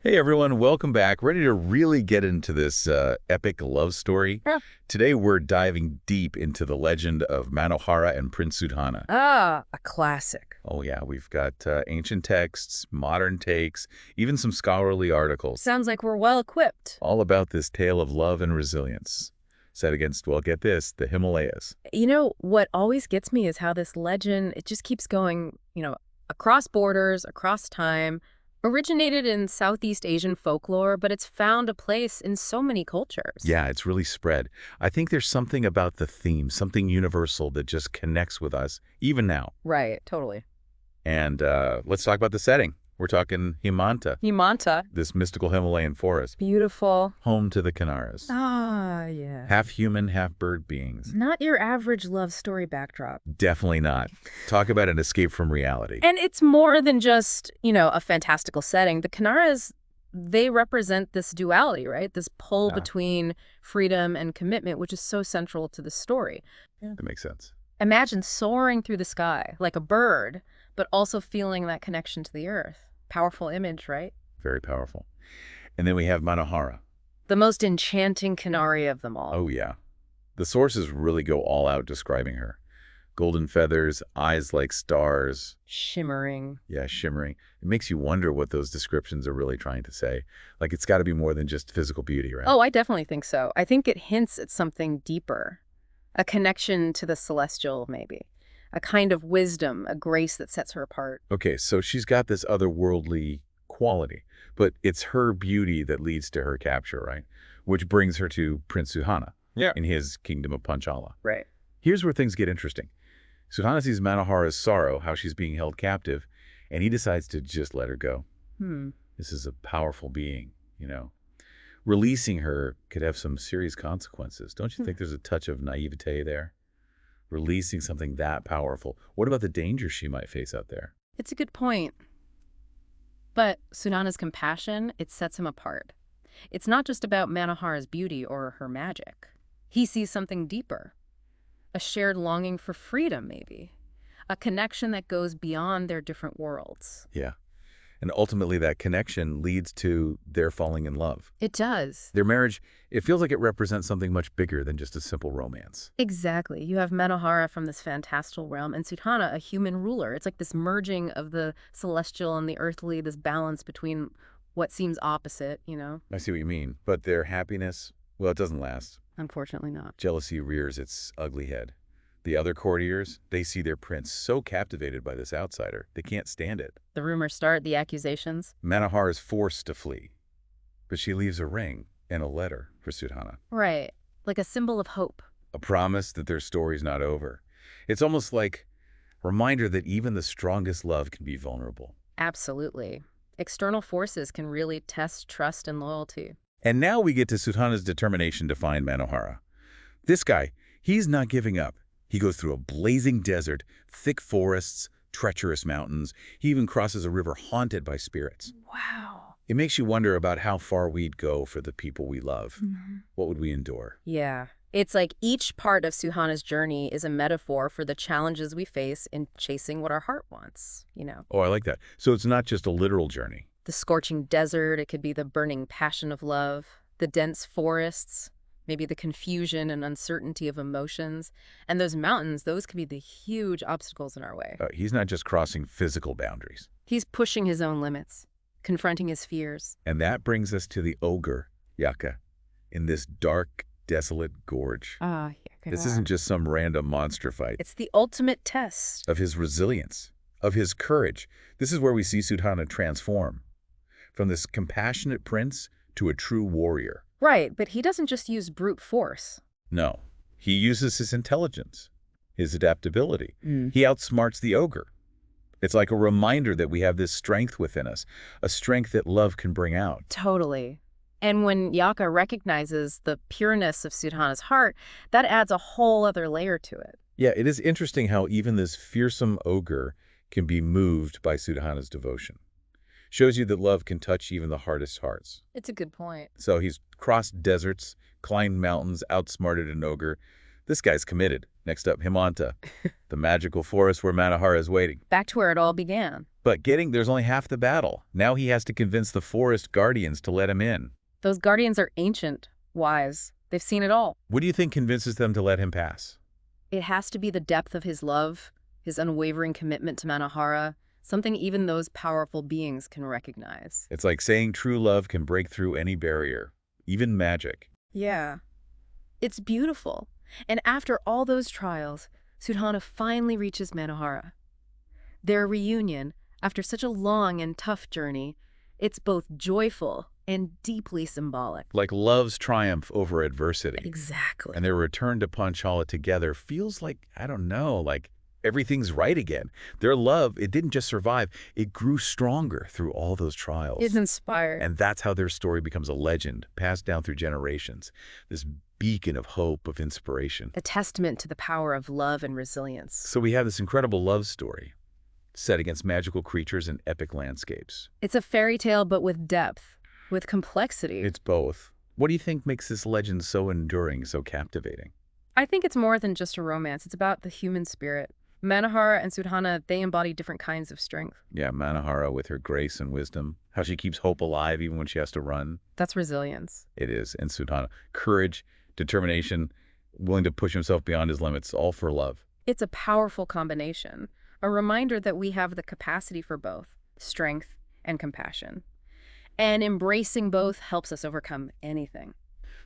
Hey everyone, welcome back. Ready to really get into this epic love story? Yeah. Today we're diving deep into the legend of Manohara and Prince Sudhana. Ah, a classic. Oh yeah, we've got ancient texts, modern takes, even some scholarly articles, Sounds like we're well equipped. all about this tale of love and resilience, set against, well, get this, the Himalayas. You know, what always gets me is how this legend, it just keeps going, across borders, across time, originated in Southeast Asian folklore, but it's found a place in so many cultures. Yeah, it's really spread. I think there's something about the theme, something universal that just connects with us, even now. Right, totally. And let's talk about the setting. We're talking Himanta, Himanta. this mystical Himalayan forest, Beautiful. home to the Kinaras. Ah, yeah. Half human, half bird beings. Not your average love story backdrop. Definitely not. Talk about an escape from reality. And it's more than just, a fantastical setting. The Kinaras, they represent this duality, right? This pull Yeah. between freedom and commitment, which is so central to the story. That makes sense. Imagine soaring through the sky like a bird, but also feeling that connection to the earth. Powerful image, right? Very powerful. And then we have Manohara. The most enchanting Kinari of them all. Oh, yeah. The sources really go all out describing her. Golden feathers, eyes like stars. Shimmering. Yeah, shimmering. It makes you wonder what those descriptions are really trying to say. Like, it's got to be more than just physical beauty, right? Oh, I definitely think so. I think it hints at something deeper. A connection to the celestial, maybe. A kind of wisdom, a grace that sets her apart. Okay, so she's got this otherworldly quality, but it's her beauty that leads to her capture, right? Which brings her to Prince Sudhana. Yeah. In his kingdom of Panchala. Right. Here's where things get interesting. Sudhana sees Manohara's sorrow, how she's being held captive, and he decides to just let her go. This is a powerful being, Releasing her could have some serious consequences. Don't you think there's a touch of naivete there? Releasing something that powerful. What about the danger she might face out there? It's a good point. But Sunana's compassion, it sets him apart. It's not just about Manohara's beauty or her magic. He sees something deeper. A shared longing for freedom, maybe. A connection that goes beyond their different worlds. Yeah. And ultimately that connection leads to their falling in love. It does. Their marriage, it feels like it represents something much bigger than just a simple romance. Exactly. You have Manohara from this fantastical realm and Sudhana, a human ruler. It's like this merging of the celestial and the earthly, this balance between what seems opposite, I see what you mean. But their happiness, well, it doesn't last. Unfortunately not. Jealousy rears its ugly head. The other courtiers, they see their prince so captivated by this outsider, they can't stand it. The rumors start, the accusations. Manohara is forced to flee, but she leaves a ring and a letter for Sudhana. Right. Like a symbol of hope. A promise that their story's not over. It's almost like a reminder that even the strongest love can be vulnerable. Absolutely. External forces can really test trust and loyalty. And now we get to Sudhana's determination to find Manohara. This guy, he's not giving up. He goes through a blazing desert, thick forests, treacherous mountains. He even crosses a river haunted by spirits. Wow. It makes you wonder about how far we'd go for the people we love. What would we endure? Yeah. It's like each part of Suhana's journey is a metaphor for the challenges we face in chasing what our heart wants. Oh, I like that. So it's not just a literal journey. The scorching desert, it could be the burning passion of love, the dense forests, maybe the confusion and uncertainty of emotions. And those mountains, those could be the huge obstacles in our way. He's not just crossing physical boundaries. He's pushing his own limits, confronting his fears. And that brings us to the ogre, Yaka, in this dark, desolate gorge. Ah, This isn't just some random monster fight. It's the ultimate test. Of his resilience, of his courage. This is where we see Sudhana transform from this compassionate prince to a true warrior. Right, but he doesn't just use brute force. No, he uses his intelligence, his adaptability. He outsmarts the ogre. It's like a reminder that we have this strength within us, a strength that love can bring out. Totally. And when Yaka recognizes the pureness of Sudhana's heart, that adds a whole other layer to it. Yeah, it is interesting how even this fearsome ogre can be moved by Sudhana's devotion. Shows you that love can touch even the hardest hearts. It's a good point. So he's crossed deserts, climbed mountains, outsmarted an ogre. This guy's committed. Next up, Himanta, the magical forest where Manohara is waiting. Back to where it all began. But there's only half the battle. Now he has to convince the forest guardians to let him in. Those guardians are ancient, wise. They've seen it all. What do you think convinces them to let him pass? It has to be the depth of his love, his unwavering commitment to Manohara, something even those powerful beings can recognize. It's like saying true love can break through any barrier, even magic. Yeah. It's beautiful. And after all those trials, Sudhana finally reaches Manohara. Their reunion, after such a long and tough journey, it's both joyful and deeply symbolic. Like love's triumph over adversity. Exactly. And their return to Panchala together feels like, I don't know, like everything's right again. Their love, it didn't just survive, it grew stronger through all those trials. It's inspired. And that's how their story becomes a legend, passed down through generations. This beacon of hope, of inspiration. A testament to the power of love and resilience. So we have this incredible love story set against magical creatures and epic landscapes. It's a fairy tale, but with depth, with complexity. It's both. What do you think makes this legend so enduring, so captivating? I think it's more than just a romance. It's about the human spirit. Manohara and Sudhana, they embody different kinds of strength. Yeah, Manohara with her grace and wisdom, how she keeps hope alive even when she has to run. That's resilience. It is. And Sudhana, courage, determination, willing to push himself beyond his limits, all for love. It's a powerful combination, a reminder that we have the capacity for both strength and compassion. And embracing both helps us overcome anything.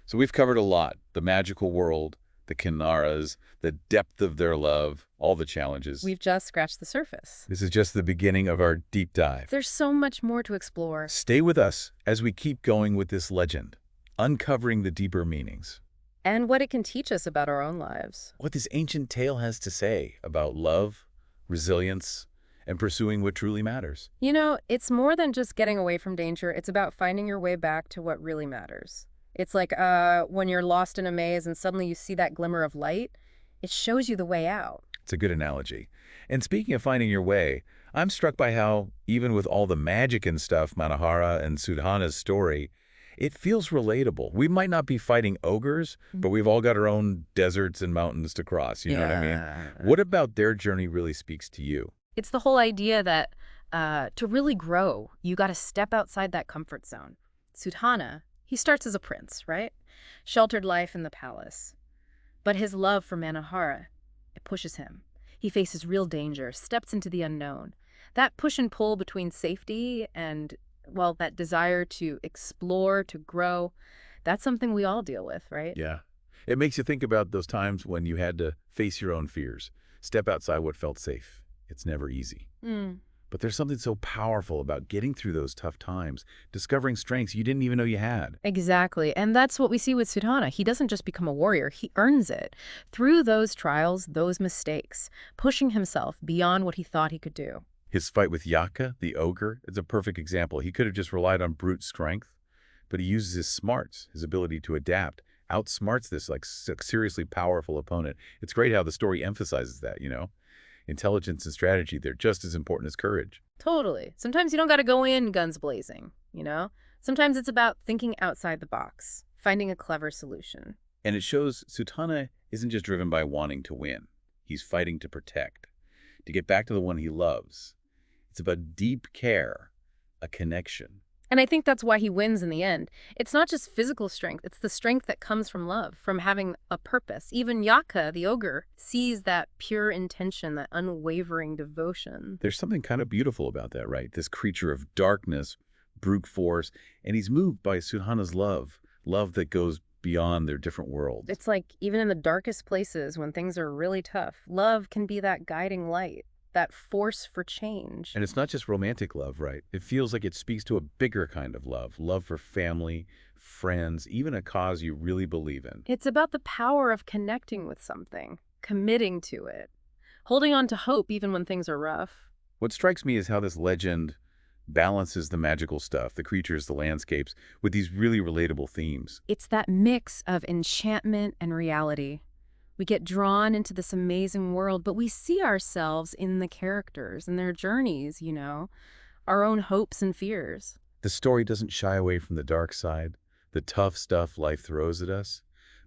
So we've covered a lot. The magical world, the kinaras, the depth of their love, all the challenges. We've just scratched the surface. This is just the beginning of our deep dive. There's so much more to explore. Stay with us as we keep going with this legend, uncovering the deeper meanings. And what it can teach us about our own lives. What this ancient tale has to say about love, resilience, and pursuing what truly matters. You know, it's more than just getting away from danger. It's about finding your way back to what really matters. It's like when you're lost in a maze and suddenly you see that glimmer of light, it shows you the way out. It's a good analogy. And speaking of finding your way, I'm struck by how, even with all the magic and stuff, Manohara and Sudhana's story, it feels relatable. We might not be fighting ogres, but we've all got our own deserts and mountains to cross. You know what I mean? What about their journey really speaks to you? It's the whole idea that to really grow, you got to step outside that comfort zone. Sudhana, he starts as a prince, right? Sheltered life in the palace. But his love for Manohara, it pushes him. He faces real danger, steps into the unknown. That push and pull between safety and, well, that desire to explore, to grow, that's something we all deal with, right? Yeah. It makes you think about those times when you had to face your own fears, step outside what felt safe. It's never easy. But there's something so powerful about getting through those tough times, discovering strengths you didn't even know you had. Exactly. And that's what we see with Sudhana. He doesn't just become a warrior, he earns it. Through those trials, those mistakes, pushing himself beyond what he thought he could do. His fight with Yaka, the ogre, is a perfect example. He could have just relied on brute strength, but he uses his smarts, his ability to adapt, outsmarts this like seriously powerful opponent. It's great how the story emphasizes that, you know? Intelligence and strategy, they're just as important as courage. Totally. Sometimes you don't got to go in guns blazing, you know? Sometimes it's about thinking outside the box, finding a clever solution. And it shows Sudhana isn't just driven by wanting to win. He's fighting to protect, to get back to the one he loves. It's about deep care, a connection. And I think that's why he wins in the end. It's not just physical strength. It's the strength that comes from love, from having a purpose. Even Yaka, the ogre, sees that pure intention, that unwavering devotion. There's something kind of beautiful about that, right? This creature of darkness, brute force, and he's moved by Sudhana's love that goes beyond their different worlds. It's like even in the darkest places, when things are really tough, love can be that guiding light, that force for change. And it's not just romantic love, right? It feels like it speaks to a bigger kind of love for family, friends, even a cause you really believe in. It's about the power of connecting with something, committing to it, holding on to hope even when things are rough. What strikes me is how this legend balances the magical stuff, the creatures, the landscapes, with these really relatable themes. It's that mix of enchantment and reality. We get drawn into this amazing world, but we see ourselves in the characters and their journeys, you know, our own hopes and fears. The story doesn't shy away from the dark side, the tough stuff life throws at us.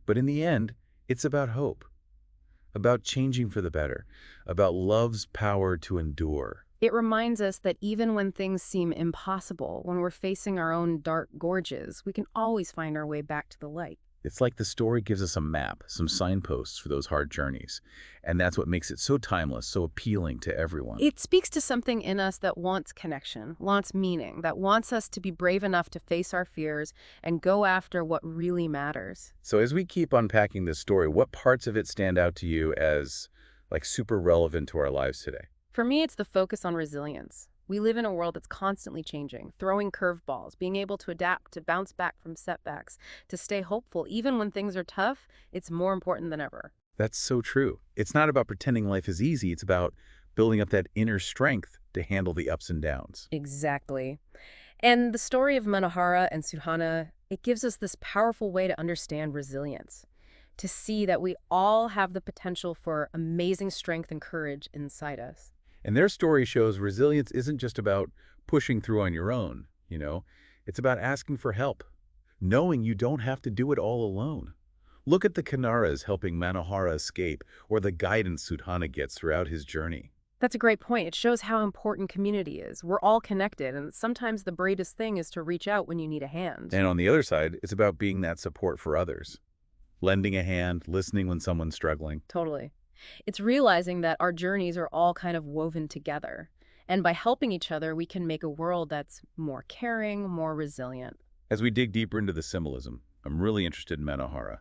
But in the end, it's about hope, about changing for the better, about love's power to endure. It reminds us that even when things seem impossible, when we're facing our own dark gorges, we can always find our way back to the light. It's like the story gives us a map, some signposts for those hard journeys. And that's what makes it so timeless, so appealing to everyone. It speaks to something in us that wants connection, wants meaning, that wants us to be brave enough to face our fears and go after what really matters. So as we keep unpacking this story, what parts of it stand out to you as like super relevant to our lives today? For me, it's the focus on resilience. We live in a world that's constantly changing, throwing curveballs, being able to adapt, to bounce back from setbacks, to stay hopeful. Even when things are tough, it's more important than ever. That's so true. It's not about pretending life is easy. It's about building up that inner strength to handle the ups and downs. Exactly. And the story of Manohara and Sudhana, it gives us this powerful way to understand resilience, to see that we all have the potential for amazing strength and courage inside us. And their story shows resilience isn't just about pushing through on your own, It's about asking for help, knowing you don't have to do it all alone. Look at the Kinaras helping Manohara escape, or the guidance Sudhana gets throughout his journey. That's a great point. It shows how important community is. We're all connected, and sometimes the bravest thing is to reach out when you need a hand. And on the other side, it's about being that support for others, lending a hand, listening when someone's struggling. Totally. It's realizing that our journeys are all kind of woven together. And by helping each other, we can make a world that's more caring, more resilient. As we dig deeper into the symbolism, I'm really interested in Manohara.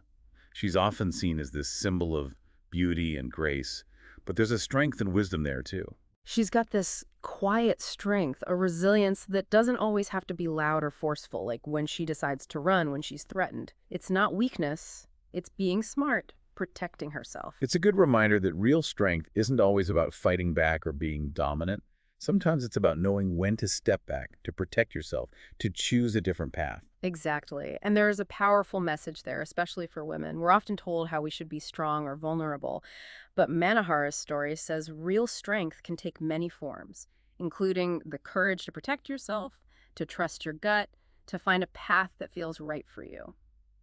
She's often seen as this symbol of beauty and grace, but there's a strength and wisdom there too. She's got this quiet strength, a resilience that doesn't always have to be loud or forceful, like when she decides to run when she's threatened. It's not weakness, it's being smart, protecting herself. It's a good reminder that real strength isn't always about fighting back or being dominant. Sometimes it's about knowing when to step back, to protect yourself, to choose a different path. Exactly. And there is a powerful message there, especially for women. We're often told how we should be strong or vulnerable, but Manohara's story says real strength can take many forms, including the courage to protect yourself, to trust your gut, to find a path that feels right for you.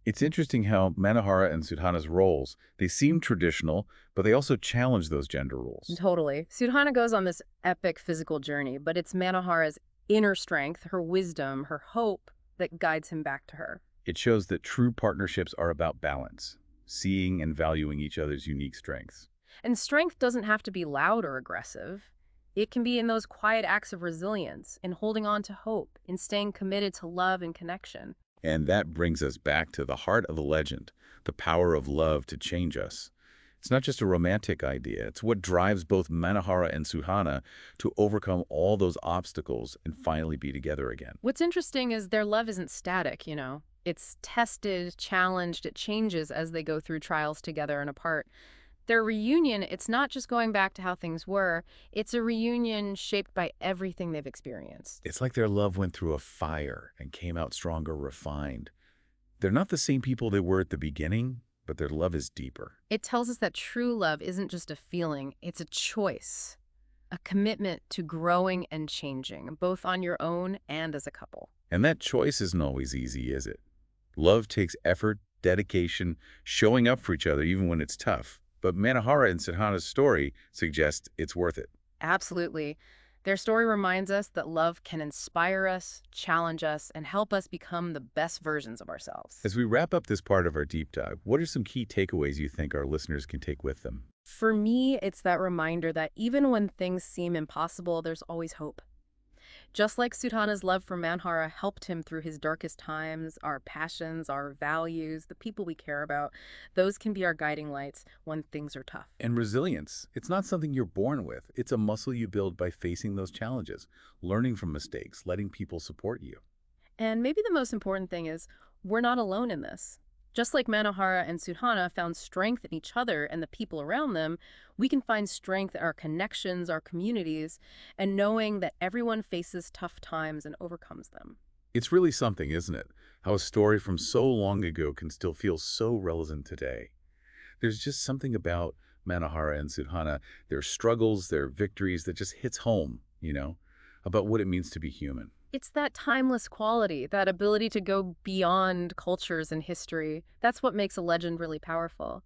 It's interesting how Manohara and Sudhana's roles, they seem traditional, but they also challenge those gender roles. Totally. Sudhana goes on this epic physical journey, but it's Manohara's inner strength, her wisdom, her hope that guides him back to her. It shows that true partnerships are about balance, seeing and valuing each other's unique strengths. And strength doesn't have to be loud or aggressive. It can be in those quiet acts of resilience, in holding on to hope, in staying committed to love and connection. And that brings us back to the heart of the legend, the power of love to change us. It's not just a romantic idea. It's what drives both Manohara and Sudhana to overcome all those obstacles and finally be together again. What's interesting is their love isn't static, It's tested, challenged, it changes as they go through trials together and apart. Their reunion, it's not just going back to how things were, it's a reunion shaped by everything they've experienced. It's like their love went through a fire and came out stronger, refined. They're not the same people they were at the beginning, but their love is deeper. It tells us that true love isn't just a feeling, it's a choice, a commitment to growing and changing, both on your own and as a couple. And that choice isn't always easy, is it? Love takes effort, dedication, showing up for each other even when it's tough. But Manohara and Sudhana's story suggests it's worth it. Absolutely. Their story reminds us that love can inspire us, challenge us, and help us become the best versions of ourselves. As we wrap up this part of our deep dive, what are some key takeaways you think our listeners can take with them? For me, it's that reminder that even when things seem impossible, there's always hope. Just like Sudhana's love for Manohara helped him through his darkest times, our passions, our values, the people we care about, those can be our guiding lights when things are tough. And resilience, it's not something you're born with. It's a muscle you build by facing those challenges, learning from mistakes, letting people support you. And maybe the most important thing is we're not alone in this. Just like Manohara and Sudhana found strength in each other and the people around them, we can find strength in our connections, our communities, and knowing that everyone faces tough times and overcomes them. It's really something, isn't it? How a story from so long ago can still feel so relevant today. There's just something about Manohara and Sudhana, their struggles, their victories, that just hits home, about what it means to be human. It's that timeless quality, that ability to go beyond cultures and history. That's what makes a legend really powerful.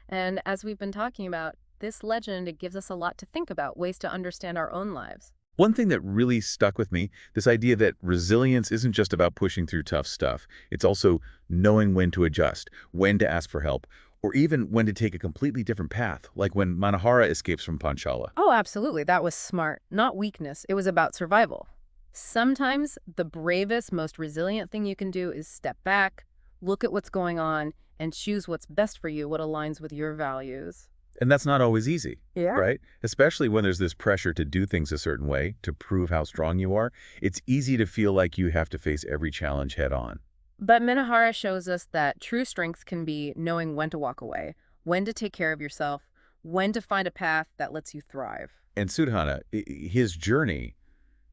And as we've been talking about, this legend, it gives us a lot to think about, ways to understand our own lives. One thing that really stuck with me, this idea that resilience isn't just about pushing through tough stuff. It's also knowing when to adjust, when to ask for help, or even when to take a completely different path, like when Manohara escapes from Panchala. Oh, absolutely. That was smart. Not weakness. It was about survival. Sometimes the bravest, most resilient thing you can do is step back, look at what's going on, and choose what's best for you, what aligns with your values. And that's not always easy, Yeah. right? Especially when there's this pressure to do things a certain way, to prove how strong you are. It's easy to feel like you have to face every challenge head on. But Minohara shows us that true strength can be knowing when to walk away, when to take care of yourself, when to find a path that lets you thrive. And Sudhana, his journey,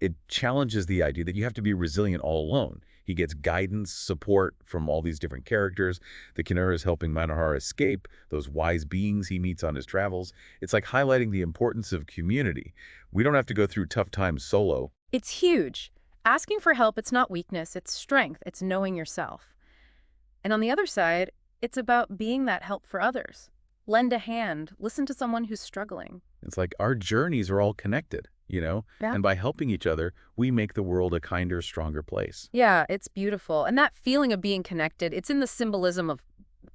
it challenges the idea that you have to be resilient all alone. He gets guidance, support from all these different characters. The kinara is helping Manohara escape, those wise beings he meets on his travels. It's like highlighting the importance of community. We don't have to go through tough times solo. It's huge. Asking for help, it's not weakness, it's strength, it's knowing yourself. And on the other side, it's about being that help for others. Lend a hand, listen to someone who's struggling. It's like our journeys are all connected, you know? Yeah. And by helping each other, we make the world a kinder, stronger place. Yeah, it's beautiful. And that feeling of being connected, it's in the symbolism of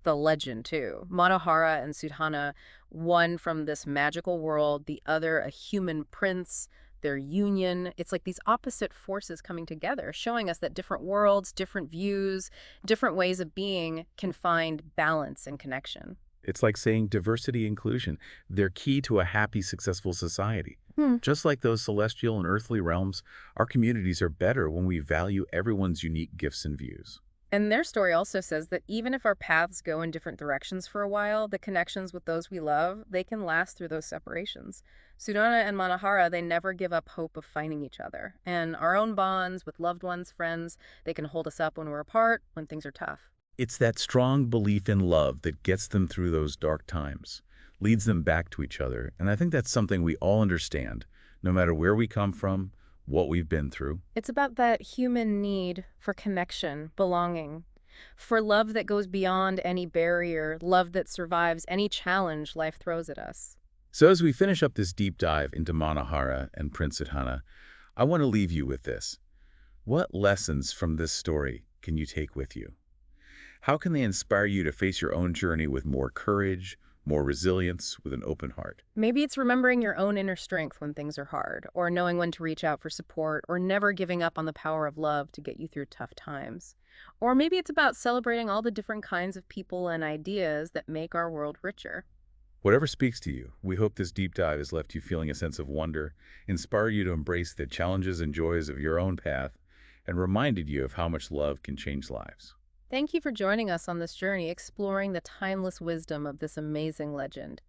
the legend, too. Manohara and Sudhana, one from this magical world, the other a human prince, their union. It's like these opposite forces coming together, showing us that different worlds, different views, different ways of being can find balance and connection. It's like saying diversity inclusion. They're key to a happy, successful society. Hmm. Just like those celestial and earthly realms, our communities are better when we value everyone's unique gifts and views. And their story also says that even if our paths go in different directions for a while, the connections with those we love, they can last through those separations. Sudana and Manohara, they never give up hope of finding each other. And our own bonds with loved ones, friends, they can hold us up when we're apart, when things are tough. It's that strong belief in love that gets them through those dark times, leads them back to each other. And I think that's something we all understand, no matter where we come from, what we've been through. It's about that human need for connection, belonging, for love that goes beyond any barrier, love that survives any challenge life throws at us. So as we finish up this deep dive into Manohara and Prince Sudhana, I want to leave you with this. What lessons from this story can you take with you? How can they inspire you to face your own journey with more courage, more resilience, with an open heart? Maybe it's remembering your own inner strength when things are hard, or knowing when to reach out for support, or never giving up on the power of love to get you through tough times. Or maybe it's about celebrating all the different kinds of people and ideas that make our world richer. Whatever speaks to you, we hope this deep dive has left you feeling a sense of wonder, inspired you to embrace the challenges and joys of your own path, and reminded you of how much love can change lives. Thank you for joining us on this journey exploring the timeless wisdom of this amazing legend.